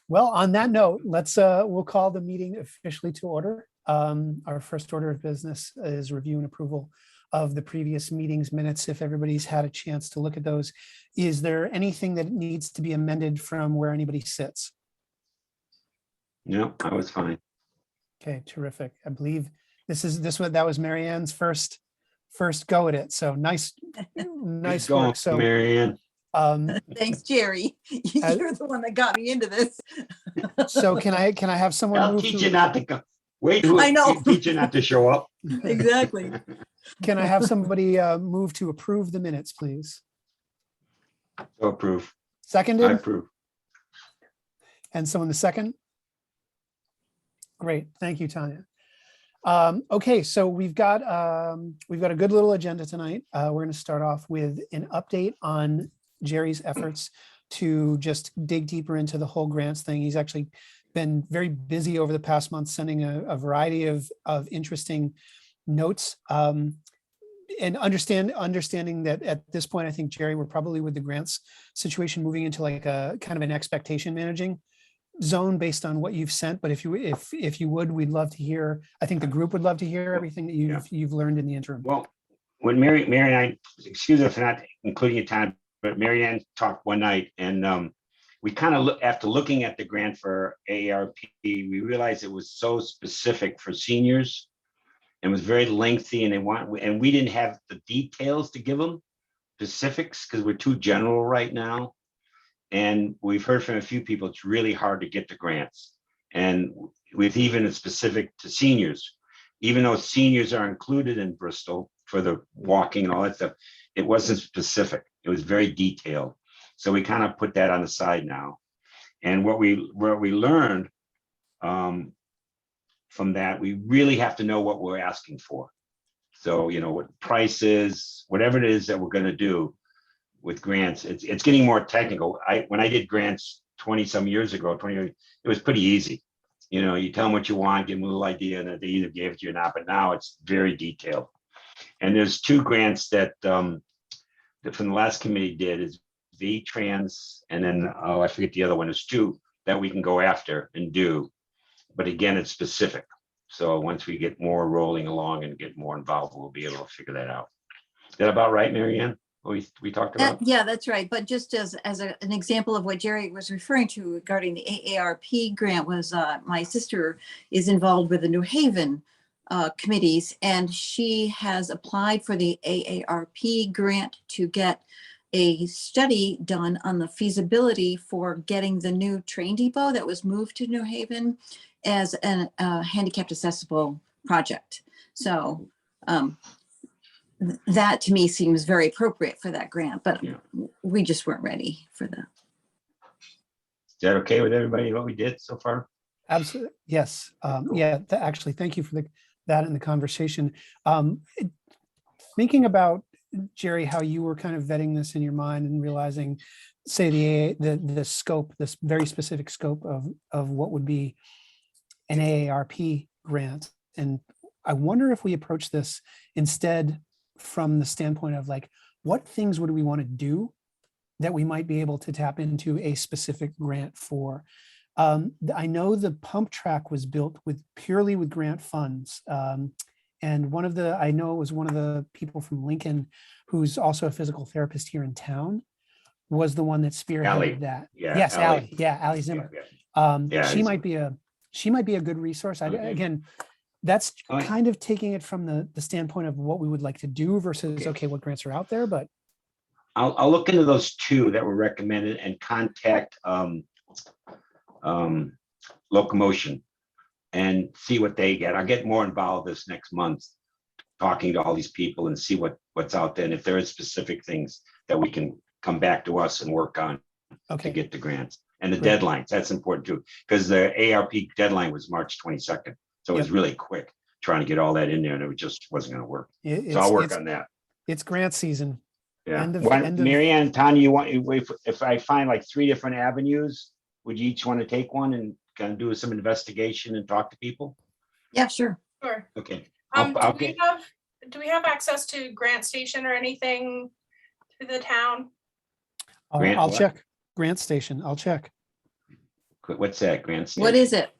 Well, on that note, we'll call the meeting officially to order. Our first order of business is review and approval of the previous meeting's minutes. If everybody's had a chance to look at those, is there anything that needs to be amended from where anybody sits? No, I was fine. Okay, terrific. I believe that was Mary Ann's first go at it. So nice work. So Marianne. Thanks, Jerry. You're the one that got me into this. So can I have someone I'll move teach to, you not to go. Wait, I know. teach you not to show up. Exactly. can I have somebody move to approve the minutes, please? So approve. I Seconded, approve. and someone the second? Great, thank you, Tanya. Okay, so we've got a good little agenda tonight. We're going to start off with an update on Jerry's efforts to just dig deeper into the whole grants thing. He's actually been very busy over the past month, sending a variety of interesting notes. And understanding that at this point, I think, Jerry, we're probably with the grants situation moving into like a kind of an expectation managing zone based on what you've sent. But if you would, we'd love to hear. I think the group would love to hear everything that you've learned in the interim. Well, when Mary and I, excuse me for not including your time, but Mary Ann talked one night, and we kind of after looking at the grant for AARP, we realized it was so specific for seniors and was very lengthy, and we didn't have the details to give them specifics because we're too general right now. And we've heard from a few people, it's really hard to get the grants. And with even a specific to seniors, even though seniors are included in Bristol for the walking and all that stuff, it wasn't specific. It was very detailed. So we kind of put that on the side now. And what we learned from that, we really have to know what we're asking for. So, what prices, whatever it is that we're going to do with grants, it's getting more technical. When I did grants 20 some years ago, it was pretty easy. You tell them what you want, give them a little idea, and they either gave it to you or not. But now it's very detailed. And there's two grants that from the last committee did is V-Trans, and then I forget the other one. There's two that we can go after and do. But again, it's specific. So once we get more rolling along and get more involved, we'll be able to figure that out. Is that about right, Mary Ann? We talked about? Yeah, that's right. But just as an example of what Jerry was referring to regarding the AARP grant was my sister is involved with the New Haven committees, and she has applied for the AARP grant to get a study done on the feasibility for getting the new train depot that was moved to New Haven as a handicapped accessible project. So that to me seems very appropriate for that grant, but we just weren't ready for that. Is that okay with everybody, what we did so far? Absolutely, yes. Cool. Yeah, actually, thank you for that in the conversation. Thinking about, Jerry, how you were kind of vetting this in your mind and realizing, say, the scope, this very specific scope of what would be an AARP grant. And I wonder if we approach this instead from the standpoint of like, what things would we want to do that we might be able to tap into a specific grant for? I know the pump track was built purely with grant funds. And I know it was one of the people from Lincoln, who's also a physical therapist here in town, was the one that spearheaded Allie. that. Yeah, Yes, Allie. Allie. Yeah, Allie Zimmer. Yeah, She might be a good resource. Again, that's Okay. kind of taking it from the standpoint of what we would like to do versus, okay, what grants are out there, but. I'll look into those two that were recommended and contact Locomotion and see what they get. I'll get more involved this next month, talking to all these people and see what's out there. And if there is specific things that we can come back to us and work on to get the grants. And the Great. deadlines, that's important too, because the ARP deadline was March 22nd. So it was really quick trying to get all that in there, and it just wasn't going to work. So I'll work on that. It's grant season. Yeah. Mary Ann, Tanya, if I find like 3 different avenues, would you each want to take one and kind of do some investigation and talk to people? Yeah, sure. Sure. Okay. Do we have access to Grant Station or anything through the town? I'll check. Grant Station, I'll check. What's that, Grant? What is it?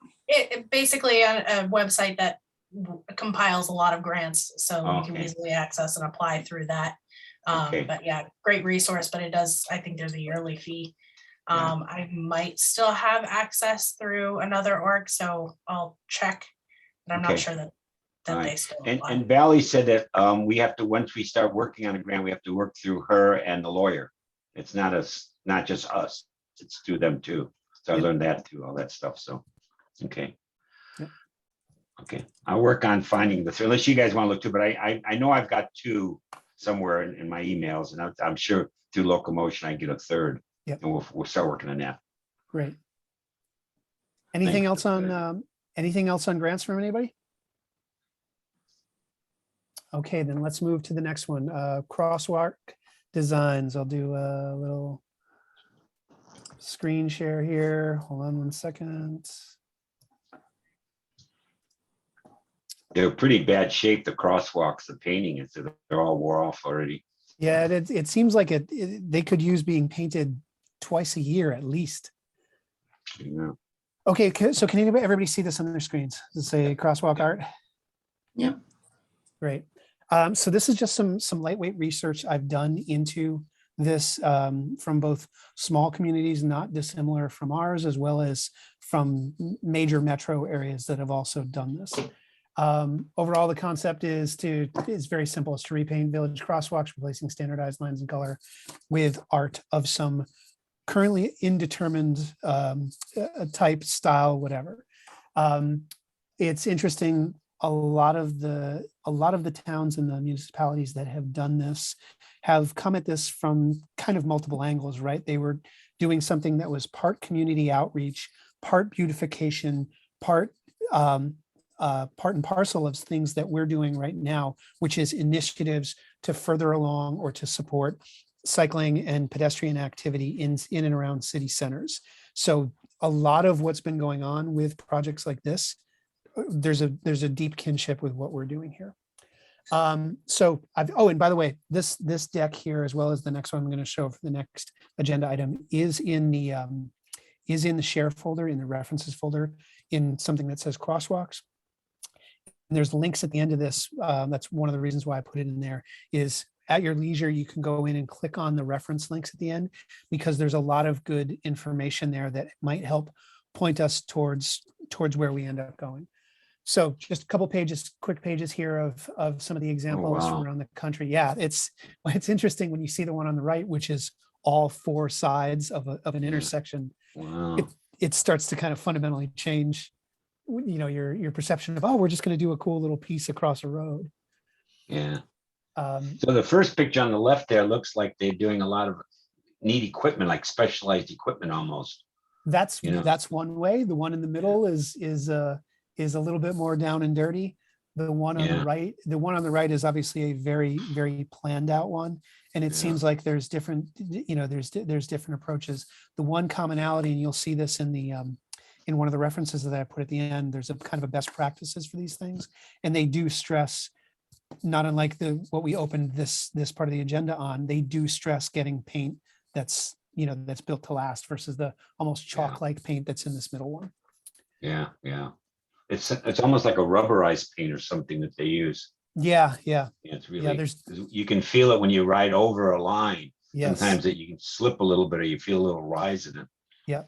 Basically a website that compiles a lot of grants, so you can Okay. easily access and apply through that. Okay. But yeah, great resource, but it does, I think there's a yearly fee. Yeah. I might still have access through another org, so I'll check. But I'm not Okay. sure that All they right. still And apply. Valley said that we have to, once we start working on a grant, we have to work through her and the lawyer. It's not us, not just us. It's through them too. So I Yep. learned that through all that stuff. So, okay. Yep. Okay. I'll work on finding the, unless you guys want to look too, but I know I've got two somewhere in my emails, and I'm sure through Locomotion I get a third. Yep. And we'll start working on that. Great. Anything Thanks. else on anything else on grants from anybody? Okay, then let's move to the next one. Crosswalk designs. I'll do a little screen share here. Hold on 1 second. They're pretty bad shape, the crosswalks, the painting is, they're all wore off already. Yeah, it seems like they could use being painted twice a year at least. Yeah. Okay, so can everybody see this on their screens? Does it say Crosswalk Art? Yep. Great. So this is just some lightweight research I've done into this from both small communities not dissimilar from ours, as well as from major metro areas that have also done this. Overall, the concept is very simple. It's to repaint village crosswalks, replacing standardized lines and color with art of some currently indeterminate type, style, whatever. It's interesting. A lot of the towns and the municipalities that have done this have come at this from kind of multiple angles, right? They were doing something that was part community outreach, part beautification, part and parcel of things that we're doing right now, which is initiatives to further along or to support cycling and pedestrian activity in and around city centers. So a lot of what's been going on with projects like this, there's a deep kinship with what we're doing here. So and by the way, this deck here, as well as the next one I'm going to show for the next agenda item, is in the share folder, in the references folder, in something that says crosswalks. And there's links at the end of this. That's one of the reasons why I put it in there, is at your leisure, you can go in and click on the reference links at the end, because there's a lot of good information there that might help point us towards where we end up going. So just a couple pages, quick pages here of some of the examples from wow. around the country. Yeah, it's interesting when you see the one on the right, which is all four sides of an intersection. Wow. It starts to kind of fundamentally change, your perception of, oh, we're just going to do a cool little piece across a road. Yeah. So the first picture on the left there looks like they're doing a lot of neat equipment, like specialized equipment almost. That's one way. The one in the middle is a little bit more down and dirty. The one on the right is obviously a very, very planned out one. And it seems like there's different, there's different approaches. The one commonality, and you'll see this in one of the references that I put at the end, there's a kind of a best practices for these things. And they do stress, not unlike what we opened this part of the agenda on, they do stress getting paint that's built to last versus the almost chalk-like paint that's in this middle one. Yeah. It's almost like a rubberized paint or something that they use. Yeah. It's really, you can feel it when you ride over a line. Yes. Sometimes that you can slip a little bit, or you feel a little rise in it. Yeah.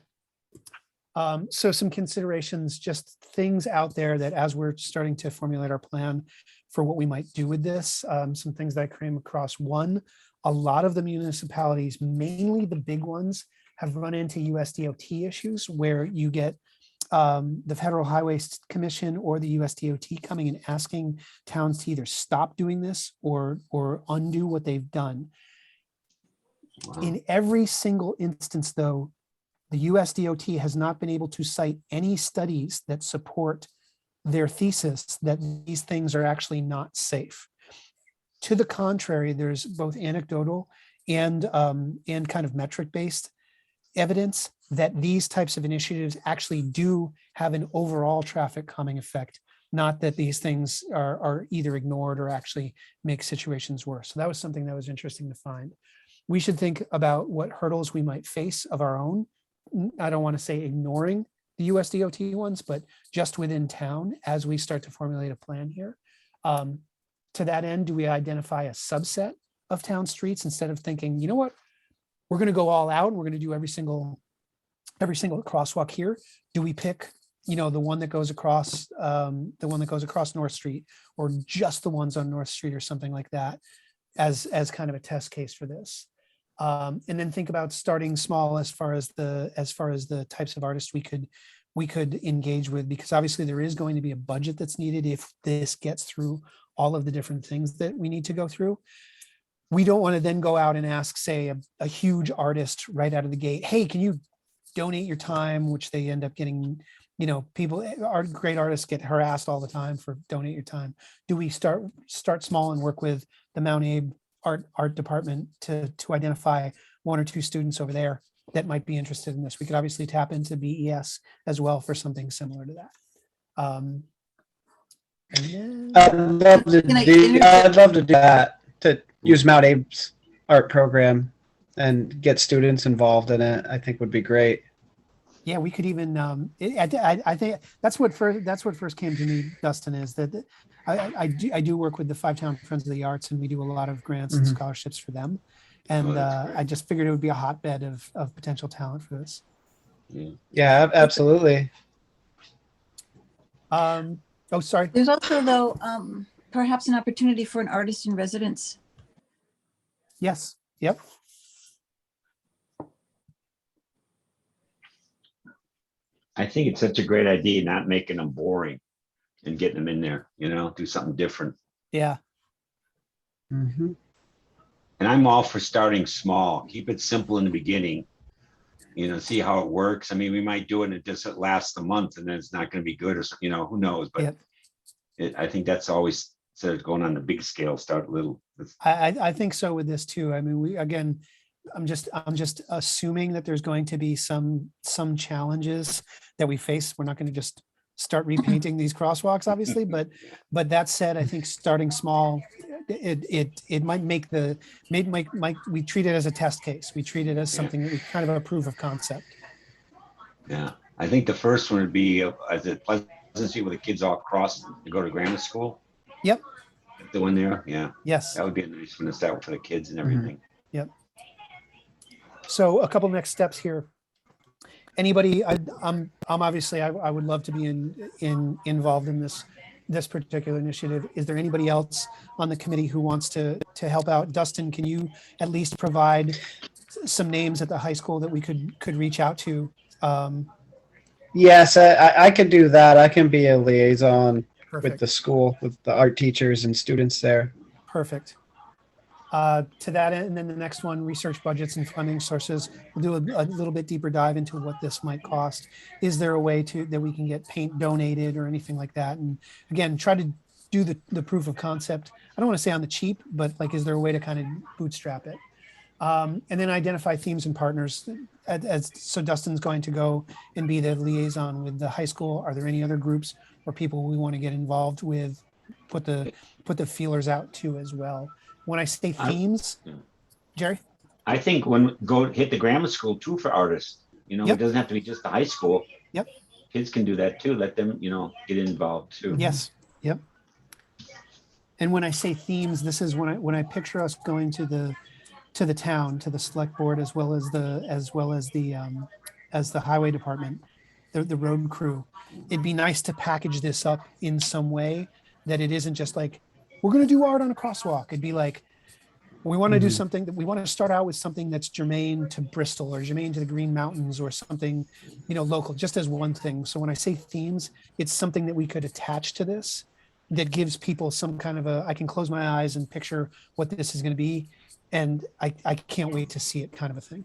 So some considerations, just things out there that as we're starting to formulate our plan for what we might do with this, some things that I came across. One, a lot of the municipalities, mainly the big ones, have run into USDOT issues where you get the Federal Highway Commission or the USDOT coming and asking towns to either stop doing this or undo what they've done. Wow. In every single instance, though, the USDOT has not been able to cite any studies that support their thesis that these things are actually not safe. To the contrary, there's both anecdotal and kind of metric-based evidence that these types of initiatives actually do have an overall traffic calming effect, not that these things are either ignored or actually make situations worse. So that was something that was interesting to find. We should think about what hurdles we might face of our own I don't want to say ignoring the USDOT ones, but just within town as we start to formulate a plan here. To that end, do we identify a subset of town streets instead of thinking, you know what, we're going to go all out and we're going to do every single crosswalk here? Do we pick, you know, the one that goes across North Street, or just the ones on North Street or something like that as kind of a test case for this? And then think about starting small as far as the types of artists we could engage with, because obviously there is going to be a budget that's needed if this gets through all of the different things that we need to go through. We don't want to then go out and ask, say, a huge artist right out of the gate, hey, can you donate your time, which they end up getting, you know, great artists get harassed all the time for donate your time. Do we start small and work with the Mount Abe art department to identify one or two students over there that might be interested in this? We could obviously tap into BES as well for something similar to that. And then, I'd love to do that, to use Mount Abe's art program and get students involved in it. I think would be great. yeah, we could even. I think that's what first came to me, Dustin, is that I do work with the Five Town Friends of the Arts, and we do a lot of grants and scholarships for them. And I just figured it would be a hotbed of potential talent for this. Yeah, absolutely. Oh, sorry. There's also, though, perhaps an opportunity for an artist in residence. Yes. Yep. I think it's such a great idea, not making them boring and getting them in there, you know, do something different. Yeah. Mm-hmm. And I'm all for starting small, keep it simple in the beginning, you know, see how it works. I mean, we might do it and it just lasts a month and then it's not going to be good, or something, you know, who knows, but Yep. I think that's always, instead of going on the big scale, start little. I think so with this too. I mean, I'm just assuming that there's going to be some challenges that we face. We're not going to just start repainting these crosswalks, obviously, but that said, I think starting small, it might make we treat it as a test case. We treat it as something that we kind of a proof of concept. Yeah, I think the first one would be as a Pleasant Street where the kids all cross to go to grammar school. Yep. The one there, yeah. Yes. That would be a nice one to start for the kids and everything. Yep. So a couple next steps here. Anybody? I'm obviously I would love to be involved in this particular initiative. Is there anybody else on the committee who wants to help out? Dustin, can you at least provide some names at the high school that we could reach out to? Yes, I could do that. I can be a liaison Perfect. with the school, with the art teachers and students there. Perfect. To that end, and then the next one, research budgets and funding sources. We'll do a little bit deeper dive into what this might cost. Is there a way that we can get paint donated or anything like that? And again, try to do the proof of concept. I don't want to say on the cheap, but like, is there a way to kind of bootstrap it? And then identify themes and partners. So Dustin's going to go and be the liaison with the high school. Are there any other groups or people we want to get involved with? Put the feelers out to as well. When I say themes, Jerry? I think go hit the grammar school too for artists. You know, Yep. It doesn't have to be just the high school. Yep. Kids can do that too. Let them, get involved too. Yes. Yep. And when I say themes, this is when I picture us going to the town, to the select board, as well as the highway department, the road crew. It'd be nice to package this up in some way that it isn't just like, we're going to do art on a crosswalk. It'd be like, we want to do something that we want to start out with something that's germane to Bristol or germane to the Green Mountains or something, local, just as one thing. So when I say themes, it's something that we could attach to this that gives people some kind of I can close my eyes and picture what this is going to be. And I can't wait to see it kind of a thing.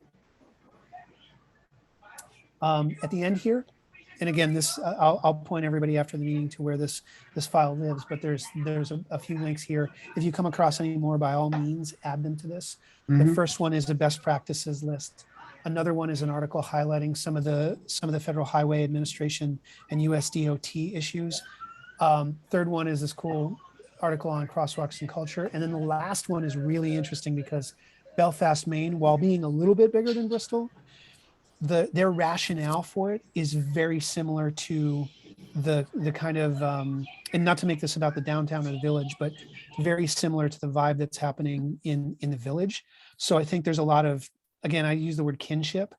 At the end here, and again, this I'll point everybody after the meeting to where this file lives, but there's a few links here. If you come across any more, by all means, add them to this. The first one is a best practices list. Another one is an article highlighting some of the Federal Highway Administration and USDOT issues. Third one is this cool article on crosswalks and culture. And then the last one is really interesting because Belfast, Maine, while being a little bit bigger than Bristol, their rationale for it is very similar to the kind of and not to make this about the downtown or the village, but very similar to the vibe that's happening in the village. So I think there's a lot of, again, I use the word kinship.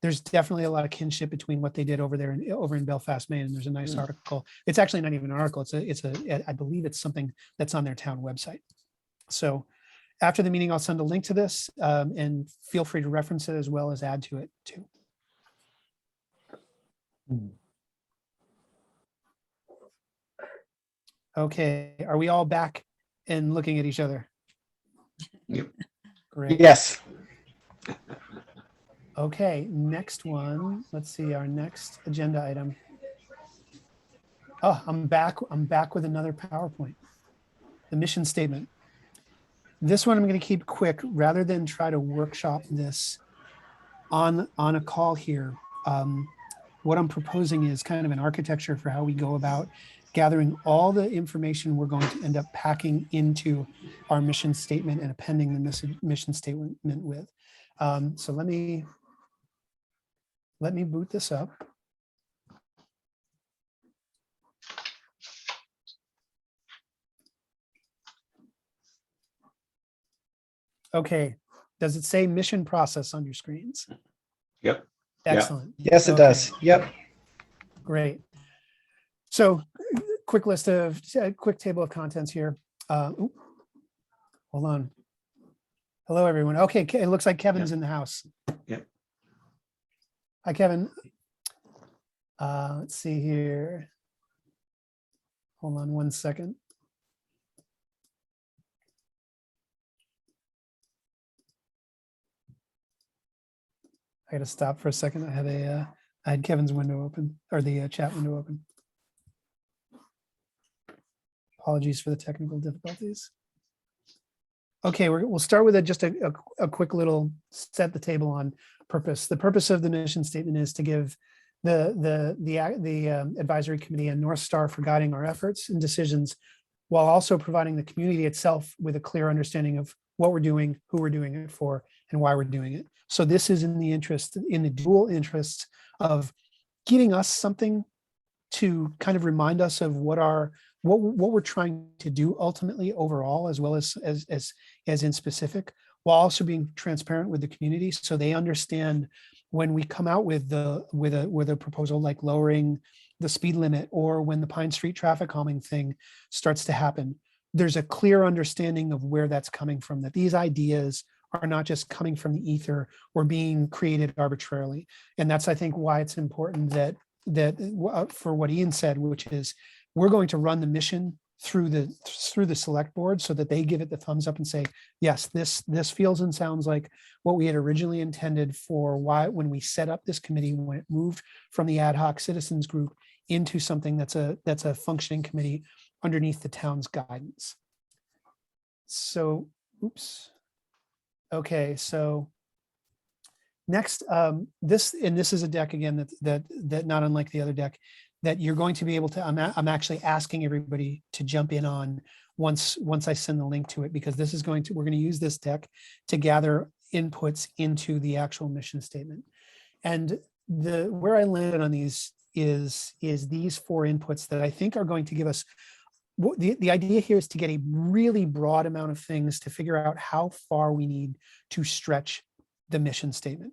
There's definitely a lot of kinship between what they did over there over in Belfast, Maine. And there's a nice article. It's actually not even an article. I believe it's something that's on their town website. So after the meeting, I'll send a link to this and feel free to reference it as well as add to it too. Okay, are we all back and looking at each other? Yep. Great. Yes. Okay, next one. Let's see, our next agenda item. Oh, I'm back with another PowerPoint. The mission statement. This one I'm going to keep quick rather than try to workshop this on a call here. What I'm proposing is kind of an architecture for how we go about gathering all the information we're going to end up packing into our mission statement and appending the mission statement with. So let me boot this up. Okay, does it say mission process on your screens? Yep. Yeah. Excellent. Yes, it Okay. does. Yep. Great. So quick table of contents here. Hold on. Hello, everyone. Okay, it looks like Kevin's in the house. Yep. Hi, Kevin. Let's see here. Hold on one second. I got to stop for a second. I had Kevin's window open, or the chat window open. Apologies for the technical difficulties. Okay, we'll start with just a quick little set the table on purpose. The purpose of the mission statement is to give the advisory committee a North Star for guiding our efforts and decisions, while also providing the community itself with a clear understanding of what we're doing, who we're doing it for, and why we're doing it. So this is in the dual interest of giving us something to kind of remind us of what we're trying to do ultimately overall, as well as in specific, while also being transparent with the community, so they understand when we come out with a proposal like lowering the speed limit, or when the Pine Street traffic calming thing starts to happen, there's a clear understanding of where that's coming from, that these ideas are not just coming from the ether or being created arbitrarily. And that's, I think, why it's important that for what Ian said, which is we're going to run the mission through the select board so that they give it the thumbs up and say, yes, this feels and sounds like what we had originally intended for when we set up this committee, when it moved from the ad hoc citizens group into something that's a functioning committee underneath the town's guidance. So, oops. Okay, so next, this is a deck again that not unlike the other deck that you're going to be able to. I'm actually asking everybody to jump in on once I send the link to it, because we're going to use this deck to gather inputs into the actual mission statement. And where I landed on these is these 4 inputs that I think are going to give us. The idea here is to get a really broad amount of things to figure out how far we need to stretch the mission statement.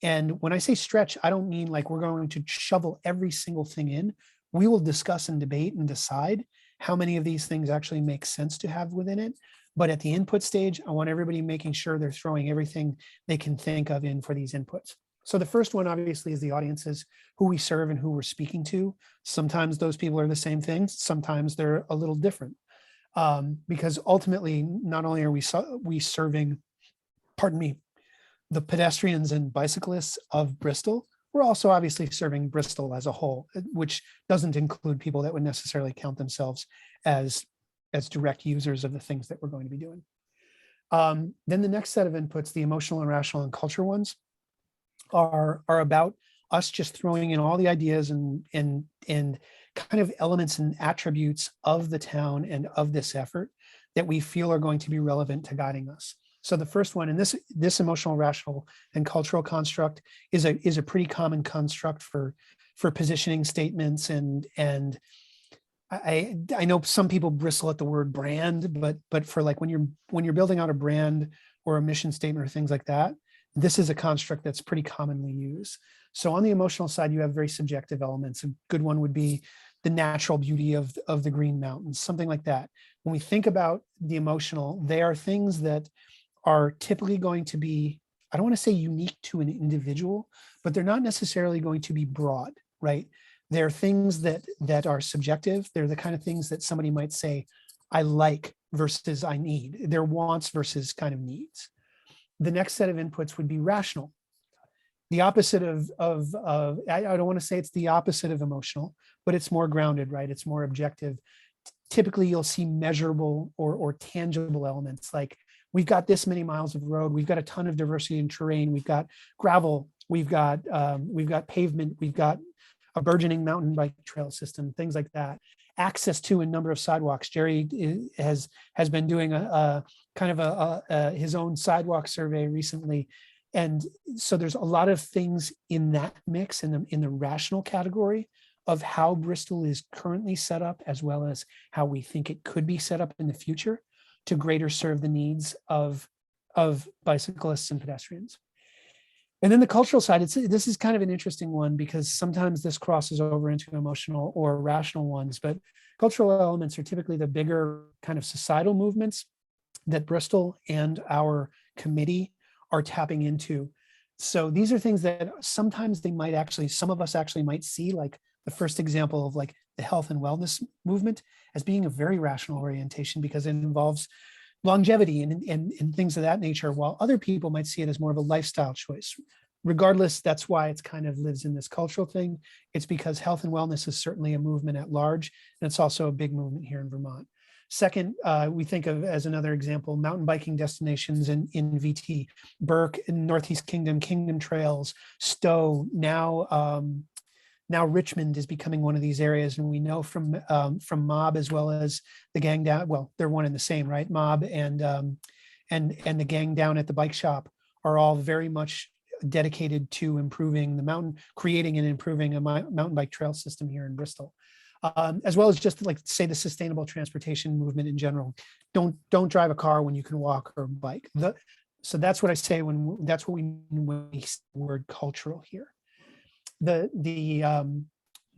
And when I say stretch, I don't mean like we're going to shovel every single thing in. We will discuss and debate and decide how many of these things actually make sense to have within it. But at the input stage, I want everybody making sure they're throwing everything they can think of in for these inputs. So the first one obviously is the audiences, who we serve and who we're speaking to. Sometimes those people are the same things. Sometimes they're a little different. Because ultimately, not only are we serving, pardon me, the pedestrians and bicyclists of Bristol, we're also obviously serving Bristol as a whole, which doesn't include people that would necessarily count themselves as direct users of the things that we're going to be doing. Then the next set of inputs, the emotional, irrational, and culture ones, are about us just throwing in all the ideas and kind of elements and attributes of the town and of this effort that we feel are going to be relevant to guiding us. So the first one, and this emotional, rational, and cultural construct is a pretty common construct for positioning statements, and I know some people bristle at the word brand, but for like when you're building out a brand or a mission statement or things like that, this is a construct that's pretty commonly used. So on the emotional side, you have very subjective elements. A good one would be the natural beauty of the Green Mountains, something like that. When we think about the emotional, they are things that are typically going to be, I don't want to say unique to an individual, but they're not necessarily going to be broad, right? They're things that are subjective. They're the kind of things that somebody might say, I like versus I need. They're wants versus kind of needs. The next set of inputs would be rational. The opposite of I don't want to say it's the opposite of emotional, but it's more grounded, right? It's more objective. Typically, you'll see measurable or tangible elements like we've got this many miles of road, we've got a ton of diversity in terrain, we've got gravel, we've got pavement, we've got a burgeoning mountain bike trail system, things like that. Access to a number of sidewalks. Jerry has been doing a kind of his own sidewalk survey recently. And so there's a lot of things in that mix in the rational category of how Bristol is currently set up, as well as how we think it could be set up in the future to greater serve the needs of bicyclists and pedestrians. And then the cultural side, this is kind of an interesting one because sometimes this crosses over into emotional or rational ones, but cultural elements are typically the bigger kind of societal movements that Bristol and our committee are tapping into. So these are things that sometimes some of us actually might see, like the first example of like the health and wellness movement as being a very rational orientation because it involves longevity and things of that nature, while other people might see it as more of a lifestyle choice. Regardless, that's why it's kind of lives in this cultural thing. It's because health and wellness is certainly a movement at large, and it's also a big movement here in Vermont. Second, we think of as another example, mountain biking destinations in VT, Burke in Northeast Kingdom Trails, Stowe, now Richmond is becoming one of these areas, and we know from Mob as well as the gang down. Well, they're one and the same, right? Mob and the gang down at the bike shop are all very much dedicated to improving the mountain, creating and improving a mountain bike trail system here in Bristol, as well as just like say the sustainable transportation movement in general. Don't drive a car when you can walk or bike. So that's what I say that's what we mean when we use the word cultural here. The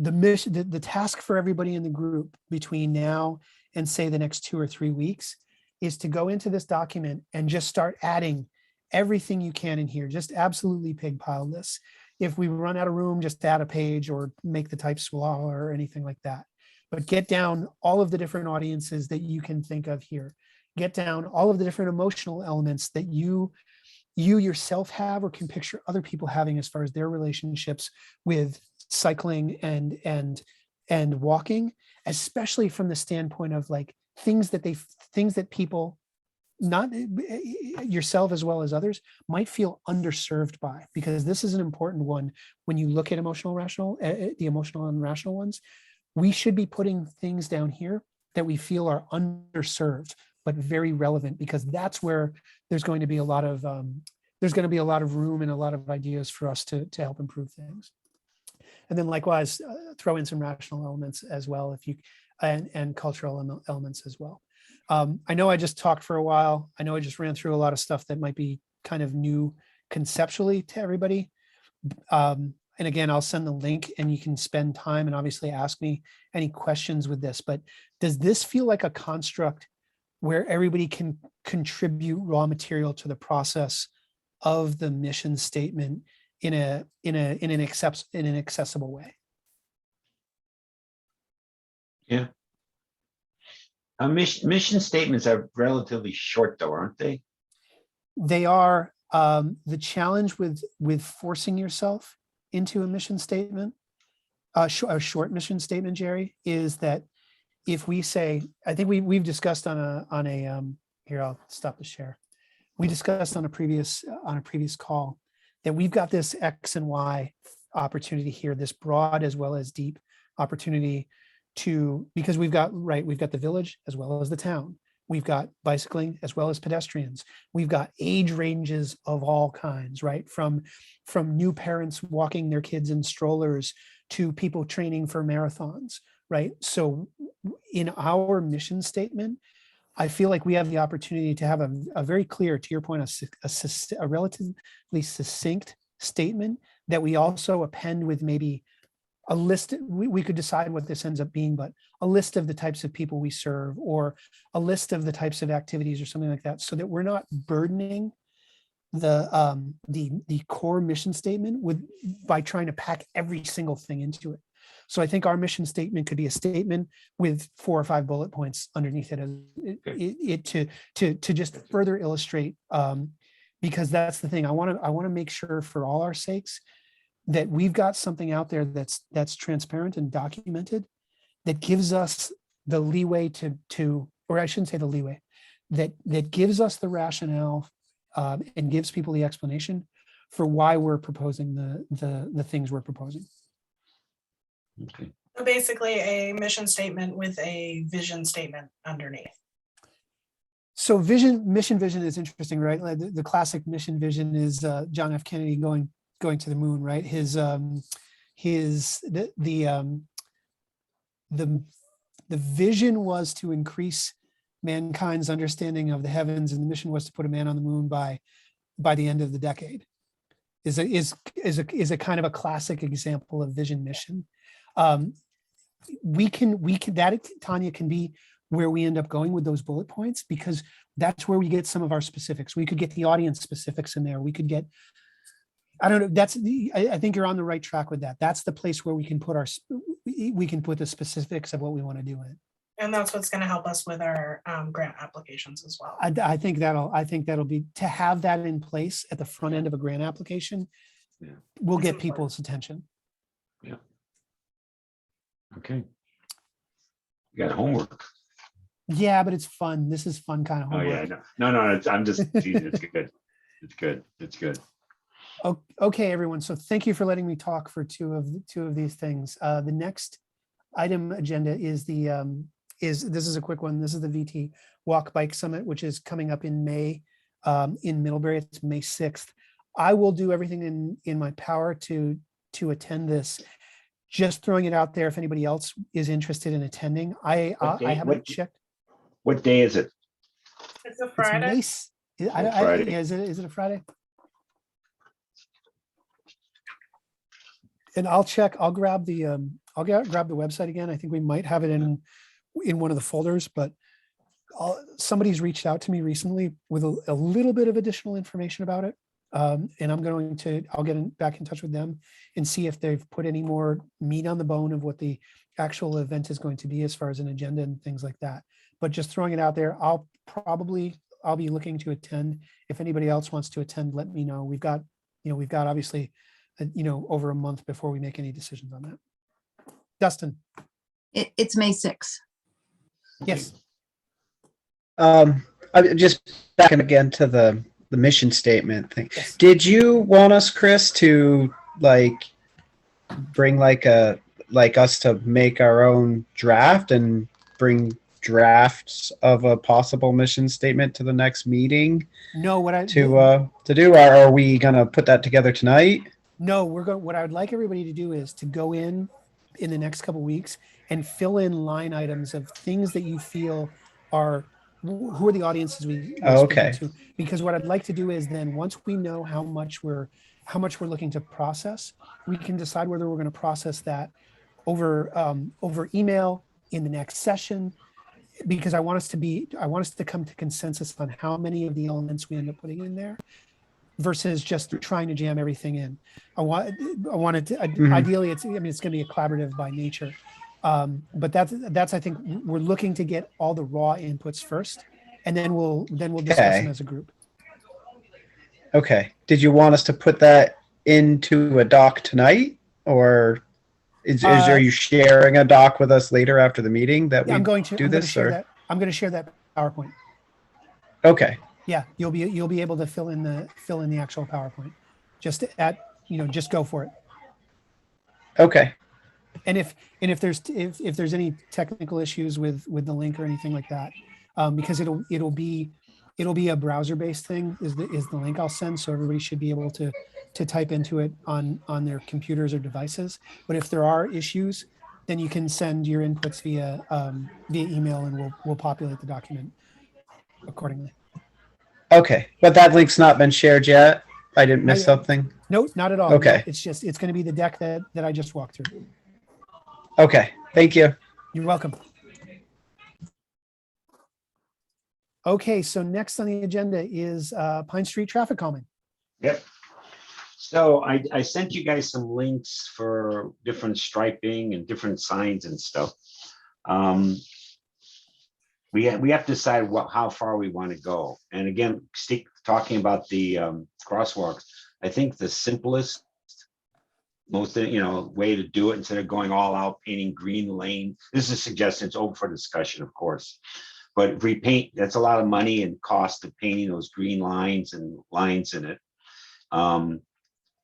mission, the task for everybody in the group between now and say the next 2 or 3 weeks is to go into this document and just start adding everything you can in here. Just absolutely pig pile this. If we run out of room, just add a page or make the type smaller or anything like that. But get down all of the different audiences that you can think of here. Get down all of the different emotional elements that you yourself have or can picture other people having as far as their relationships with cycling and walking, especially from the standpoint of like things that people, not yourself as well as others, might feel underserved by, because this is an important one. When you look at the emotional and rational ones, we should be putting things down here that we feel are underserved but very relevant, because that's where there's going to be a lot of room and a lot of ideas for us to help improve things. And then likewise, throw in some rational elements as well, and cultural elements as well. I know I just talked for a while. I know I just ran through a lot of stuff that might be kind of new conceptually to everybody. And again, I'll send the link and you can spend time and obviously ask me any questions with this. But does this feel like a construct where everybody can contribute raw material to the process of the mission statement in an accessible way? Yeah. Mission statements are relatively short though, aren't they? They are. The challenge with forcing yourself into a mission statement, a short mission statement, Jerry, is that if we say, I think we've discussed on a here, I'll stop the share. We discussed on a previous call that we've got this X and Y opportunity here, this broad as well as deep opportunity because we've got the village as well as the town. We've got bicycling as well as pedestrians. We've got age ranges of all kinds, right? From new parents walking their kids in strollers to people training for marathons, right? So in our mission statement, I feel like we have the opportunity to have a very clear, to your point, a relatively succinct statement that we also append with maybe a list. We could decide what this ends up being, but a list of the types of people we serve, or a list of the types of activities or something like that, so that we're not burdening the core mission statement by trying to pack every single thing into it. So I think our mission statement could be a statement with 4 or 5 bullet points underneath it, to just further illustrate, because that's the thing. I want to make sure, for all our sakes, that we've got something out there that's transparent and documented, that gives us the leeway to, or I shouldn't say the leeway, that gives us the rationale, and gives people the explanation for why we're proposing the things we're proposing. Okay. So basically a mission statement with a vision statement underneath. So mission vision is interesting, right? Like the classic mission vision is John F. Kennedy going to the moon, right? The vision was to increase mankind's understanding of the heavens, and the mission was to put a man on the moon by the end of the decade. Is a kind of a classic example of vision mission. We can that, Tanya, can be where we end up going with those bullet points, because that's where we get some of our specifics. We could get the audience specifics in there. We could get, I don't know, I think you're on the right track with that. That's the place where we can put the specifics of what we want to do in it. And that's what's going to help us with our grant applications as well. I think that'll be, to have that in place at the front end of a grant application. Yeah. Will That's get important. people's attention. Yeah. Okay. You got homework. Yeah, but it's fun. This is fun kind of Oh homework. yeah, no. I'm just teasing. It's good. It's good. Okay, everyone. So thank you for letting me talk for two of these things. The next item agenda is this is a quick one. This is the VT Walk Bike Summit, which is coming up in May in Middlebury. It's May 6th. I will do everything in my power to attend this. Just throwing it out there, if anybody else is interested in attending. I haven't checked. What day is it? It's a It's Friday. May. Friday. Yeah, is it a Friday? And I'll check. I'll grab the website again. I think we might have it in one of the folders, but somebody's reached out to me recently with a little bit of additional information about it. And I'll get back in touch with them and see if they've put any more meat on the bone of what the actual event is going to be as far as an agenda and things like that. But just throwing it out there, I'll be looking to attend. If anybody else wants to attend, let me know. We've got obviously, over a month before we make any decisions on that. Dustin. It's May 6th. Yes. I just backing again to the mission statement thing. Yes. Did you want us, Chris, to bring us to make our own draft and bring drafts of a possible mission statement to the next meeting No, to do, or are we gonna put that together tonight? No, what I would like everybody to do is to go in the next couple weeks and fill in line items of things that you feel are, who are the audiences we're Okay. speaking to. Because what I'd like to do is then, once we know how much we're looking to process, we can decide whether we're going to process that over email in the next session, because I want us to come to consensus on how many of the elements we end up putting in there, versus just trying to jam everything in. Ideally, it's going to be a collaborative by nature. But that's I think we're looking to get all the raw inputs first, and then we'll discuss them as a group. Okay. Did you want us to put that into a doc tonight, or are you sharing a doc with us later after the meeting that we I'm going to share that PowerPoint. Okay. Yeah, you'll be able to fill in the actual PowerPoint. Just go for it. Okay. And if there's any technical issues with the link or anything like that, because it'll be a browser-based thing is the link I'll send. So everybody should be able to type into it on their computers or devices. But if there are issues, then you can send your inputs via email, and we'll populate the document accordingly. Okay, but that link's not been shared yet. I didn't miss something. No, not at all. Okay. No, it's going to be the deck that I just walked through. Okay, thank you. You're welcome. Okay, so next on the agenda is Pine Street traffic calming. Yep. So I sent you guys some links for different striping and different signs and stuff. We have to decide how far we want to go. And again, talking about the crosswalks, I think the simplest, most way to do it, instead of going all out painting green lane. This is a suggestion. It's open for discussion, of course. But if we paint, that's a lot of money and cost of painting those green lines and lines in it.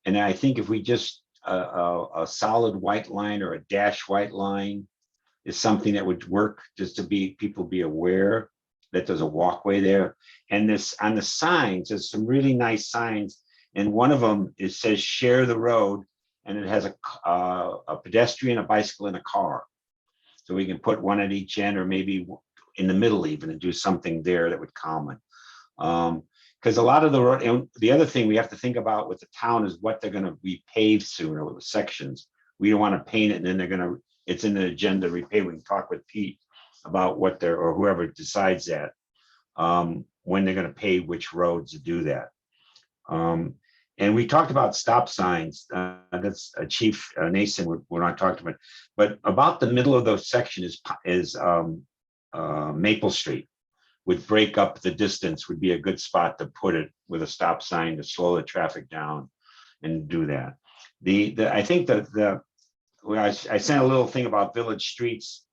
And I think if we just a solid white line or a dash white line is something that would work, just to people be aware that there's a walkway there. And this on the signs, there's some really nice signs. And one of them, it says share the road, and it has a pedestrian, a bicycle, and a car. So we can put one at each end, or maybe in the middle even, and do something there that would calm it. Because a lot of the road, and the other thing we have to think about with the town is what they're going to repave sooner with the sections. We don't want to paint it and then it's in the agenda repave. We can talk with Pete about or whoever decides that, when they're going to pave which roads to do that. And we talked about stop signs. That's Chief Nason, we're not talking about, but about the middle of those section is Maple Street. Would break up the distance, would be a good spot to put it with a stop sign to slow the traffic down and do that. I think that I sent a little thing about village streets.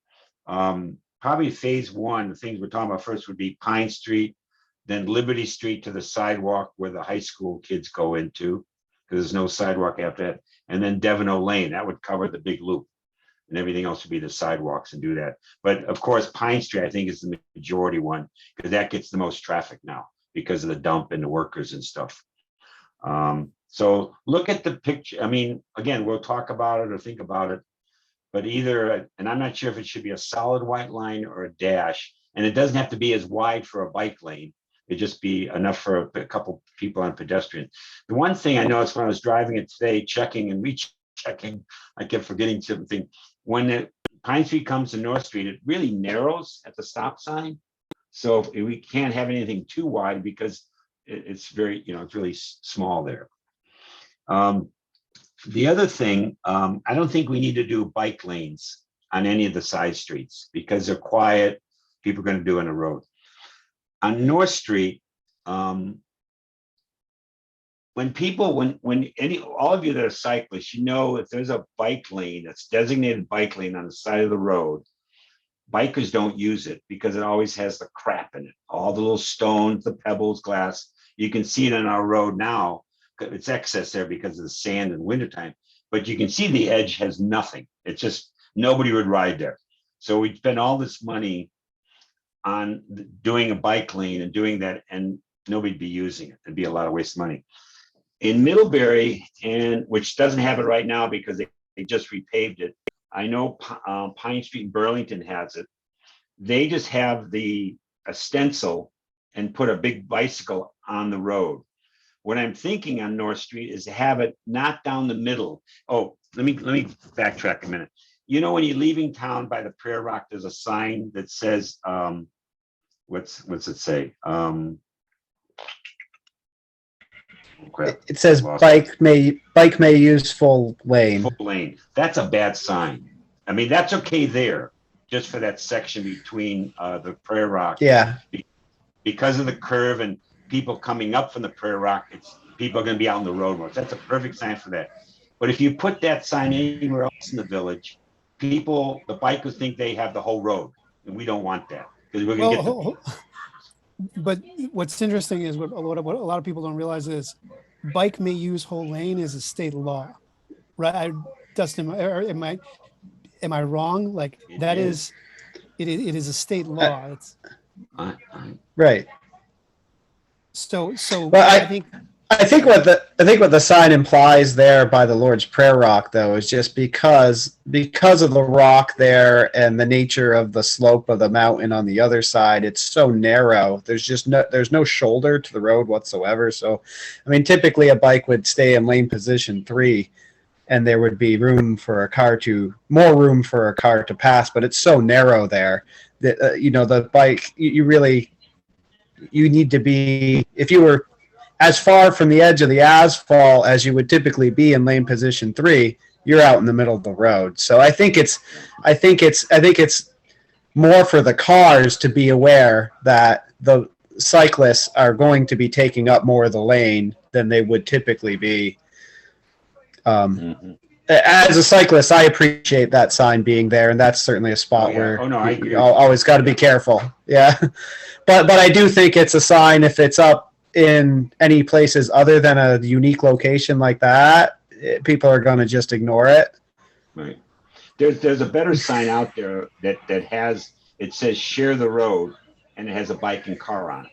Probably phase one, the things we're talking about first would be Pine Street, then Liberty Street to the sidewalk where the high school kids go into, because there's no sidewalk after that. And then Devon Lane, that would cover the big loop. And everything else would be the sidewalks and do that. But of course, Pine Street, I think, is the majority one, because that gets the most traffic now because of the dump and the workers and stuff. So look at the picture. I mean, again, we'll talk about it or think about it, but either, and I'm not sure if it should be a solid white line or a dash, and it doesn't have to be as wide for a bike lane. It'd just be enough for a couple people on pedestrian. The one thing I noticed when I was driving it today, checking and rechecking, I kept forgetting something. When the Pine Street comes to North Street, it really narrows at the stop sign. So we can't have anything too wide because it's very, it's really small there. The other thing, I don't think we need to do bike lanes on any of the side streets because they're quiet. People are going to do on the road. On North Street, all of you that are cyclists, if there's a bike lane, that's designated bike lane on the side of the road, bikers don't use it because it always has the crap in it. All the little stones, the pebbles, glass. You can see it on our road now. It's excess there because of the sand in wintertime, but you can see the edge has nothing. It's just, nobody would ride there. So we spend all this money on doing a bike lane and doing that, and nobody'd be using it. It'd be a lot of waste of money. In Middlebury, which doesn't have it right now because they just repaved it. I know Pine Street in Burlington has it. They just have a stencil and put a big bicycle on the road. What I'm thinking on North Street is to have it not down the middle. Oh, let me backtrack a minute. When you're leaving town by the Prayer Rock, there's a sign that says, what's it say? It says bike may use full lane. Full lane. That's a bad sign. I mean, that's okay there, just for that section between the Prayer Rock. Yeah. Because of the curve and people coming up from the Prayer Rock, people are going to be out on the road more. That's a perfect sign for that. But if you put that sign anywhere else in the village, the bikers think they have the whole road, and we don't want that because we're going to get. But what's interesting is what a lot of people don't realize is bike may use whole lane is a state law, right? Dustin, am I wrong? Like it is a state law. Right. So But I think, I think what the sign implies there by the Lord's Prayer rock, though, is just because of the rock there and the nature of the slope of the mountain on the other side, it's so narrow. There's no shoulder to the road whatsoever. So, I mean, typically a bike would stay in lane position 3, and there would be more room for a car to pass. But it's so narrow there that the bike you need to be, if you were as far from the edge of the asphalt as you would typically be in lane position 3, you're out in the middle of the road. So I think it's more for the cars to be aware that the cyclists are going to be taking up more of the lane than they would typically be. As a cyclist, I appreciate that sign being there, and that's certainly a spot where I agree. you always got to be careful. Yeah, but I do think it's a sign if it's up in any places other than a unique location like that, people are going to just ignore it. Right. There's a better sign out there that it says share the road, and it has a bike and car on it.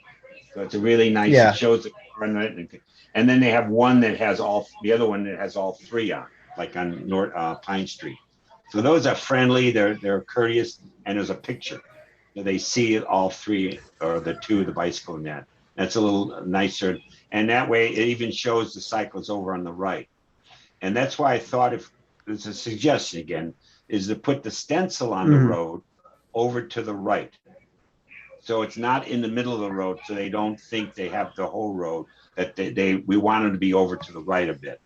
So it's a really nice, Yeah. It shows the car on it. And then they have one that has the other one that has all 3 on, like on North Pine Street. So those are friendly, they're courteous, and there's a picture. So they see all 3 or the 2 of the bicycle in that. That's a little nicer. And that way it even shows the cyclists over on the right. And that's why I thought, if there's a suggestion again, is to put the stencil on the road over to the right. So it's not in the middle of the road, so they don't think they have the whole road, that we want them to be over to the right a bit.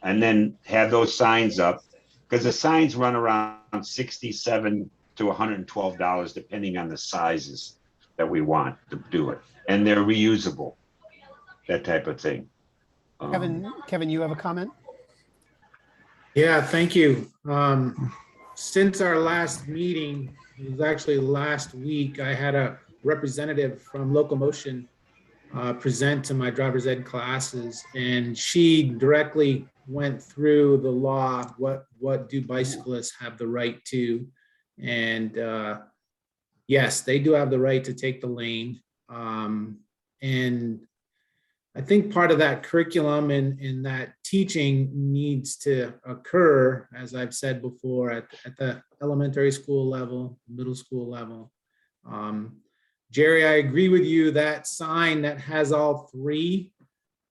And then have those signs up, because the signs run around $67 to $112, depending on the sizes that we want to do it. And they're reusable, that type of thing. Kevin, you have a comment? Yeah, thank you. Since our last meeting, it was actually last week, I had a representative from Locomotion present to my driver's ed classes, and she directly went through the law. What do bicyclists have the right to? And yes, they do have the right to take the lane. And I think part of that curriculum and that teaching needs to occur, as I've said before, at the elementary school level, middle school level. Jerry, I agree with you. That sign that has all 3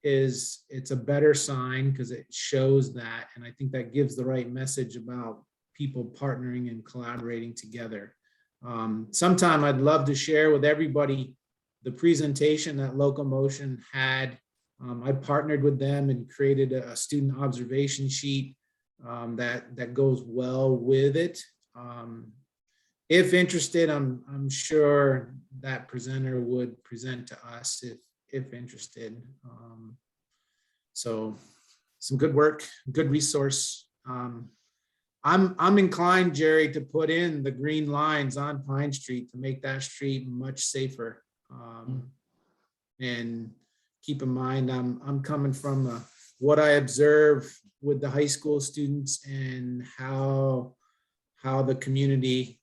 it's a better sign because it shows that. And I think that gives the right message about people partnering and collaborating together. Sometime I'd love to share with everybody the presentation that Locomotion had. I partnered with them and created a student observation sheet that goes well with it. If interested, I'm sure that presenter would present to us if interested. So some good work, good resource. I'm inclined, Jerry, to put in the green lines on Pine Street to make that street much safer. And keep in mind, I'm coming from what I observe with the high school students and how the community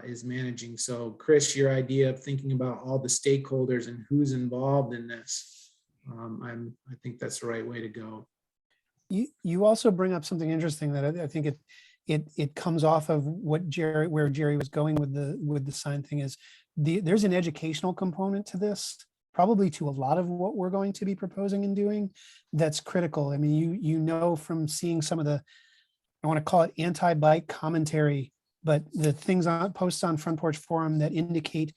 is managing. So Chris, your idea of thinking about all the stakeholders and who's involved in this, I think that's the right way to go. You also bring up something interesting that I think it comes off of where Jerry was going with the sign thing is there's an educational component to this, probably to a lot of what we're going to be proposing and doing, that's critical. I mean, you know from seeing some of the, I want to call it anti-bike commentary, but the things on posts on Front Porch Forum that indicate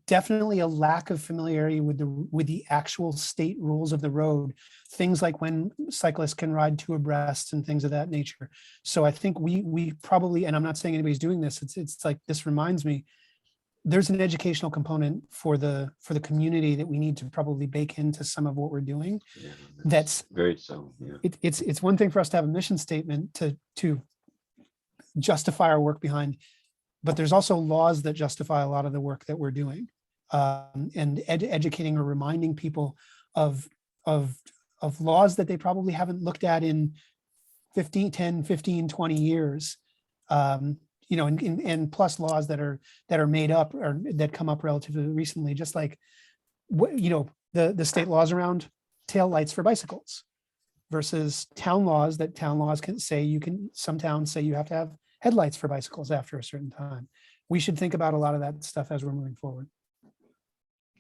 definitely a lack of familiarity with the actual state rules of the road, things like when cyclists can ride 2 abreast and things of that nature. So I think we probably, and I'm not saying anybody's doing this, it's like, this reminds me, there's an educational component for the community that we need to probably bake into some of what we're doing. Yeah, That's very so. Yeah. It's one thing for us to have a mission statement to justify our work behind, but there's also laws that justify a lot of the work that we're doing, and educating or reminding people of laws that they probably haven't looked at in 15, 20 years. and plus laws that are made up or that come up relatively recently, just like the state laws around tail lights for bicycles versus town laws can say some towns say you have to have headlights for bicycles after a certain time. We should think about a lot of that stuff as we're moving forward.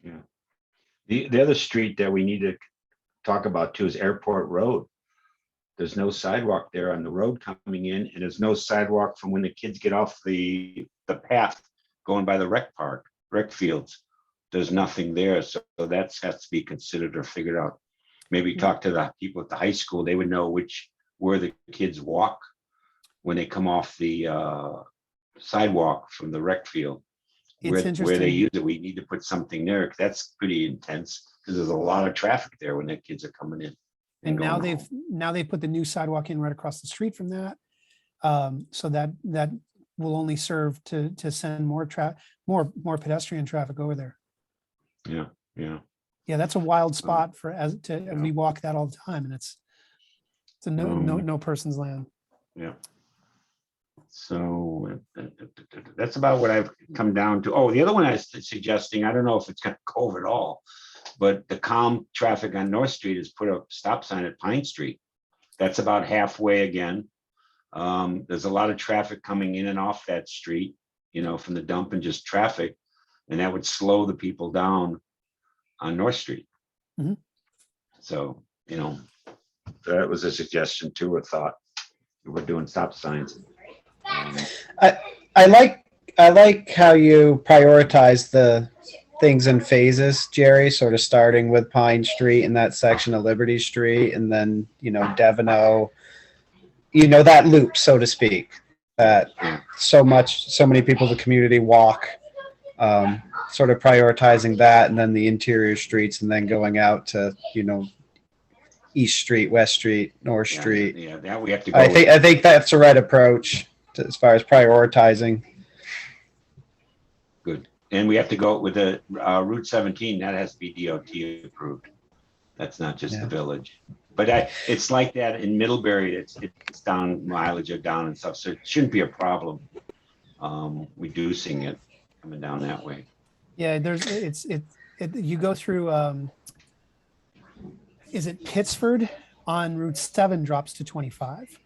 Yeah. The other street that we need to talk about too is Airport Road. There's no sidewalk there on the road coming in, and there's no sidewalk from when the kids get off the path going by the rec fields. There's nothing there, so that has to be considered or figured out. Maybe talk to the people at the high school. They would know where the kids walk when they come off the sidewalk from the rec field. It's Where interesting. they use it, we need to put something there, 'cause that's pretty intense, because there's a lot of traffic there when the kids are coming in. And now going they've put the new sidewalk in right across the street from that. So that will only serve to send more pedestrian traffic over there. home. Yeah. Yeah, that's a wild spot we walk that all the time, and it's a no person's land. Yeah. So that's about what I've come down to. Oh, the other one I was suggesting, I don't know if it's going to go over at all, but the calm traffic on North Street has put a stop sign at Pine Street. That's about halfway again. There's a lot of traffic coming in and off that street, from the dump and just traffic, and that would slow the people down on North Street. Mhm. So, that was a suggestion too, a thought. We're doing stop signs. I like how you prioritize the things in phases, Jerry, sort of starting with Pine Street and that section of Liberty Street, and then, Deveno, that loop, so to speak, that so many people in the community walk, sort of prioritizing that, and then the interior streets, and then going out to, East Street, West Street, North Street. Yeah, that we have to go. I think that's the right approach as far as prioritizing. Good. And we have to go with the Route 17, that has to be DOT approved. That's not just the village. But it's like that in Middlebury, it's down mileage or down and stuff, so it shouldn't be a problem reducing it coming down that way. Yeah, you go through, is it Pittsford on Route 7 drops to 25?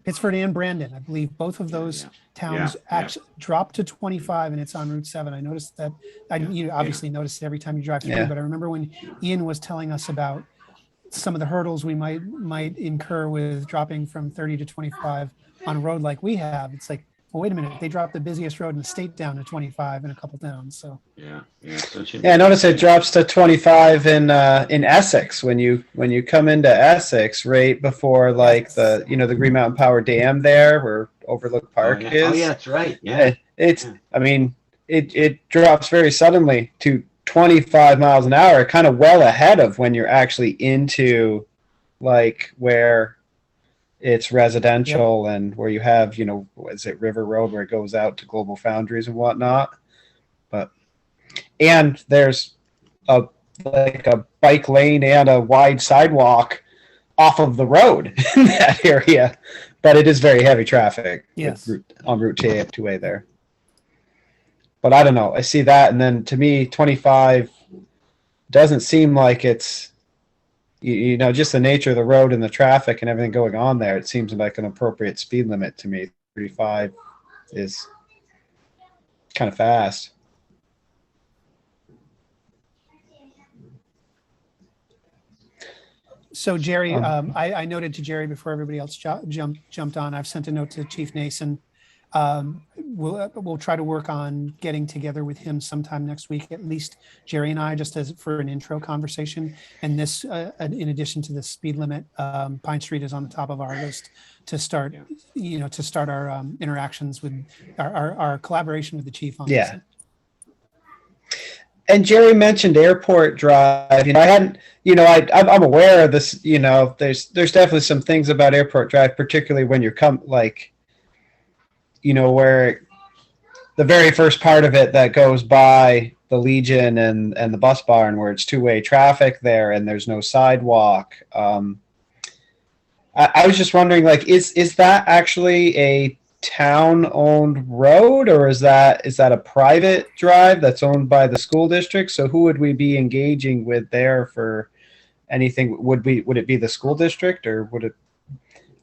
Pittsford and Brandon, I believe both of those towns actually drop to 25, and it's on Route 7. I noticed that. You obviously notice it every time you drive through, but I remember when Ian was telling us about some of the hurdles we might incur with dropping from 30 to 25 on a road like we have. It's like, well, wait a minute, they dropped the busiest road in the state down to 25 in a couple towns. So I noticed it drops to 25 in Essex when you come into Essex, right before the Green Mountain Power Dam there where Overlook Park is. Oh yeah, that's right. Yeah. It drops very suddenly to 25 miles an hour, kind of well ahead of when you're actually into where it's residential and where you have, is it River Road where it goes out to Global Foundries and whatnot. And there's a bike lane and a wide sidewalk off of the road in that area, but it is very heavy traffic on Route 2A there. But I don't know. I see that, and then to me, 25 doesn't seem like it's, just the nature of the road and the traffic and everything going on there. It seems like an appropriate speed limit to me. 35 is kind of fast. So Jerry, I noted to Jerry before everybody else jumped on. I've sent a note to Chief Nason. We'll try to work on getting together with him sometime next week, at least Jerry and I, just for an intro conversation. And this, in addition to the speed limit, Pine Street is on the top of our list to start, to start our interactions with our collaboration with the chief on this. And Jerry mentioned Airport Drive. I hadn't, I'm aware of this. There's definitely some things about Airport Drive, particularly when you're where the very first part of it that goes by the Legion and the bus barn, where it's two-way traffic there and there's no sidewalk. I was just wondering, is that actually town-owned road, or is that a private drive that's owned by the school district? So who would we be engaging with there for anything? Would it be the school district, or would it?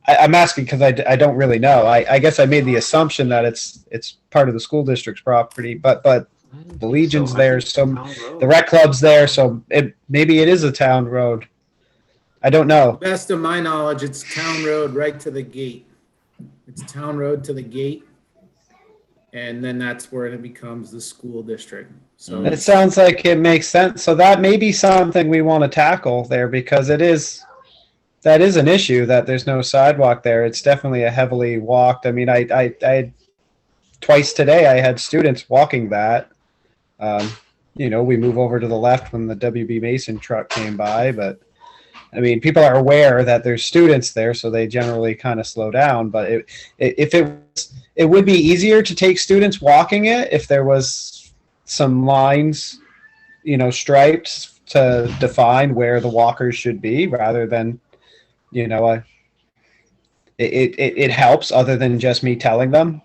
I'm asking because I don't really know. I guess I made the assumption that it's part of the school district's property, but the Legion's there, so the rec club's there, so maybe it is a town road. I don't know. Best of my knowledge, it's town road right to the gate. It's town road to the gate. And then that's where it becomes the school district. So It sounds like it makes sense. So that may be something we want to tackle there, because that is an issue that there's no sidewalk there. It's definitely a heavily walked. I mean, I twice today I had students walking that. We move over to the left when the WB Mason truck came by, but I mean, people are aware that there's students there, so they generally kind of slow down. But it would be easier to take students walking it if there was some lines, stripes to define where the walkers should be, rather than, it helps other than just me telling them.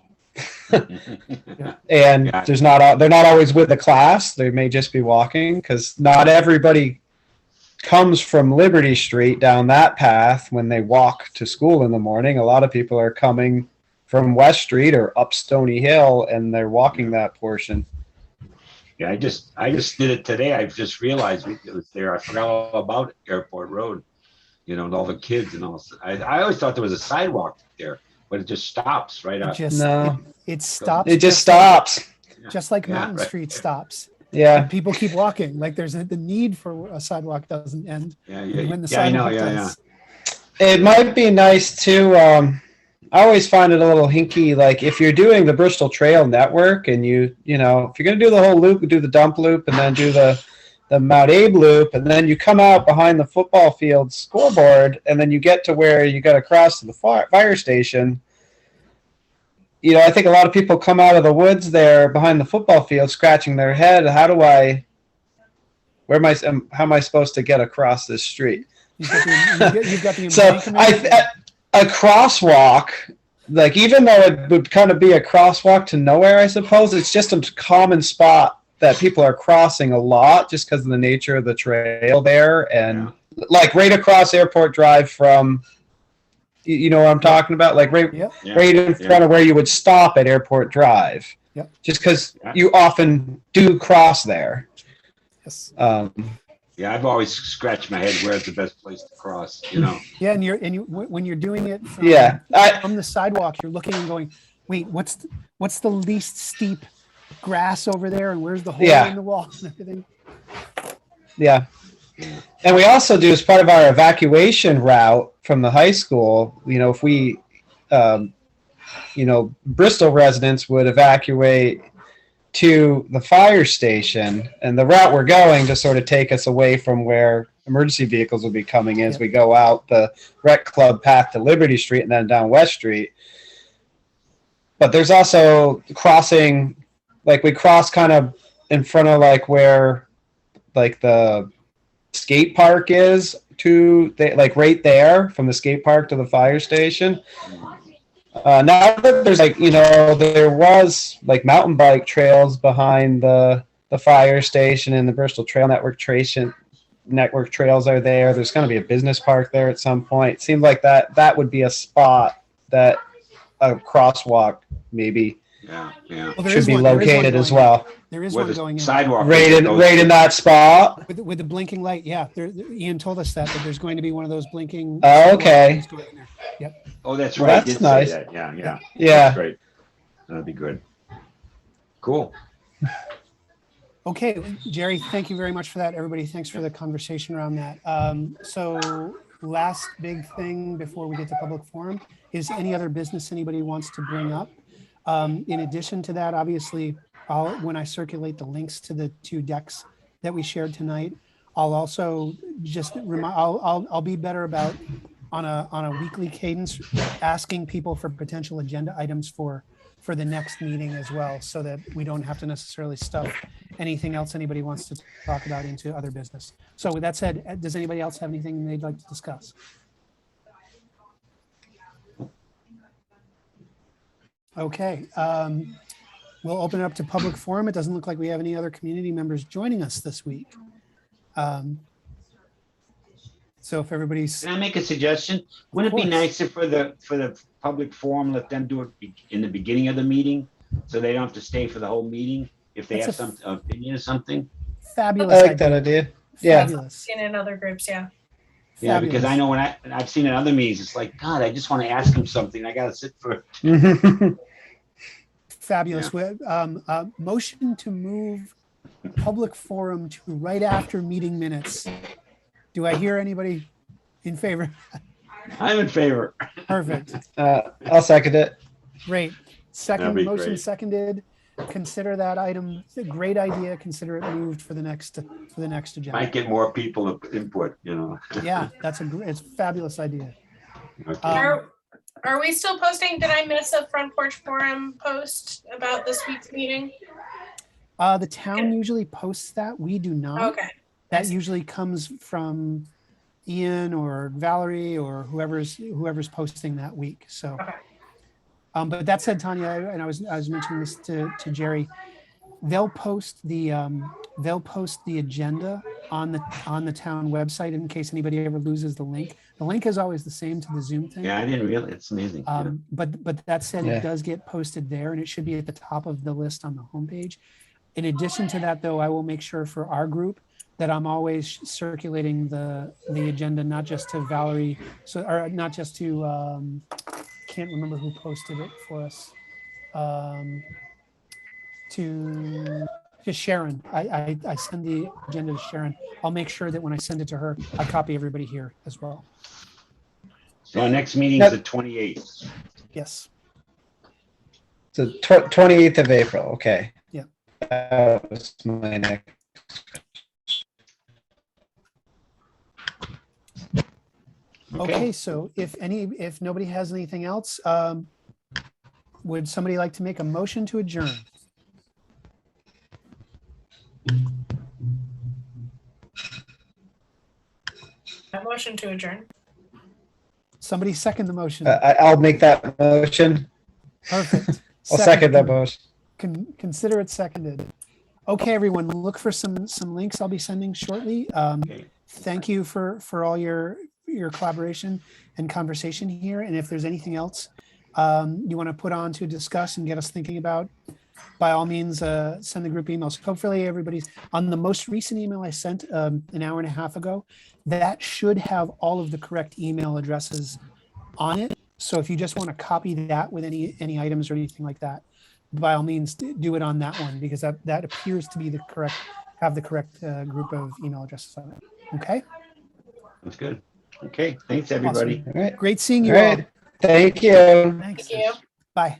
And they're not always with the class. They may just be walking, because not everybody comes from Liberty Street down that path when they walk to school in the morning. A lot of people are coming from West Street or up Stony Hill, and they're walking that portion. Yeah, I just did it today. I just realized it was there. I forgot all about Airport Road, and all the kids and all. I always thought there was a sidewalk there, but it just stops right up. It stops. It just stops. Just like Yeah, Mountain right. Street stops. Yeah. And people keep walking. Like the need for a sidewalk doesn't end. Yeah, And when the I know. sidewalk Yeah, does. It might be nice to, I always find it a little hinky, like if you're doing the Bristol Trail network and if you're going to do the whole loop, do the dump loop and then do the Mount Abe loop, and then you come out behind the football field scoreboard, and then you get to where you got to cross to the fire station. I think a lot of people come out of the woods there behind the football field scratching their head. How am I supposed to get across this street? You've got the So embankment. a crosswalk, like, even though it would kind of be a crosswalk to nowhere, I suppose, it's just a common spot that people are crossing a lot just because of the nature of the trail there. And like right across Airport Drive from, you know what I'm talking about? Like right in front of where you would stop at Airport Drive. Yep. Just because you often do cross there. Yes. Yeah, I've always scratched my head. Where's the best place to cross? Yeah, and when you're doing it from the sidewalk, you're looking and going, wait, what's the least steep grass over there, and where's the hole in the wall and everything? Yeah. And we also do, as part of our evacuation route from the high school, if we, Bristol residents would evacuate to the fire station, and the route we're going to sort of take us away from where emergency vehicles will be coming in as we go out the rec club path to Liberty Street and then down West Street. But there's also crossing, like we cross kind of in front of like where like the skate park is like right there from the skate park to the fire station. Now that there's there was like mountain bike trails behind the fire station, and the Bristol Trail Network trails are there. There's going to be a business park there at some point. It seemed like that would be a spot that a crosswalk maybe should be located as well. There is one going in. Sidewalk. Right in that spot. With the blinking light, yeah. Ian told us that there's going to be one of those blinking. Oh, okay. sidewalk lights going in there. Yep. Oh, that's Well, right. that's Did say nice. that. Yeah. Yeah. That's great. That'd be good. Cool. Okay, Jerry, thank you very much for that. Everybody, thanks for the conversation around that. So last big thing before we get to public forum is any other business anybody wants to bring up. In addition to that, obviously, when I circulate the links to the 2 decks that we shared tonight, I'll also just I'll be better about on a weekly cadence asking people for potential agenda items for the next meeting as well, so that we don't have to necessarily stuff anything else anybody wants to talk about into other business. So with that said, does anybody else have anything they'd like to discuss? Okay. We'll open it up to public forum. It doesn't look like we have any other community members joining us this week. So if everybody's, Can I make a suggestion? Wouldn't it be course. nicer for the public forum, let them do it in the beginning of the meeting? So they don't have to stay for the whole meeting if they That's have a some opinion or something? fabulous I like that idea. idea. Yeah. Fabulous. Seen in other groups, yeah. Yeah, because I Fabulous. know when I've seen in other meetings, it's like, God, I just want to ask him something. I gotta sit for. Fabulous. Motion to move public forum to right after meeting minutes. Do I hear anybody in favor? I'm in favor. Perfect. I'll second it. Great. That'd Second, be motion great. seconded. Consider that item a great idea. Consider it moved for the next agenda. Might get more people input, you know. Yeah, it's a fabulous idea. Okay. Are we still posting? Did I miss a front porch forum post about this week's meeting? The town usually posts that. We do not. Okay. That usually comes from Ian or Valerie or whoever's posting that week. So, Okay. but that said, Tanya, and I was mentioning this to Jerry, they'll post the agenda on the town website in case anybody ever loses the link. The link is always the same to the Zoom thing. Yeah, I didn't realize. It's amazing. Yeah. But that said, Yeah. it does get posted there, and it should be at the top of the list on the homepage. In addition to that, though, I will make sure for our group that I'm always circulating the agenda, not just to Valerie, or not just to can't remember who posted it for us. To Sharon. I send the agenda to Sharon. I'll make sure that when I send it to her, I copy everybody here as well. So our next meeting is the 28th. Yes. So 28th of April. Okay. Yeah. That was my next. Okay, so if nobody has anything else, would somebody like to make a motion to adjourn? A motion to adjourn. Somebody second the motion. I'll make that motion. Perfect. I'll second that motion. Consider it seconded. Okay, everyone, look for some links I'll be sending shortly. Okay. Thank you for all your collaboration and conversation here. And if there's anything else you want to put on to discuss and get us thinking about, by all means, send the group emails. Hopefully everybody's on the most recent email I sent an hour and a half ago. That should have all of the correct email addresses on it. So if you just want to copy that with any items or anything like that, by all means, do it on that one, because that appears to be the correct group of email addresses on it. Okay. That's good. Okay. Thanks, everybody. All right. Great seeing you All all. right. Thank you. Thanks. Thank you. Bye.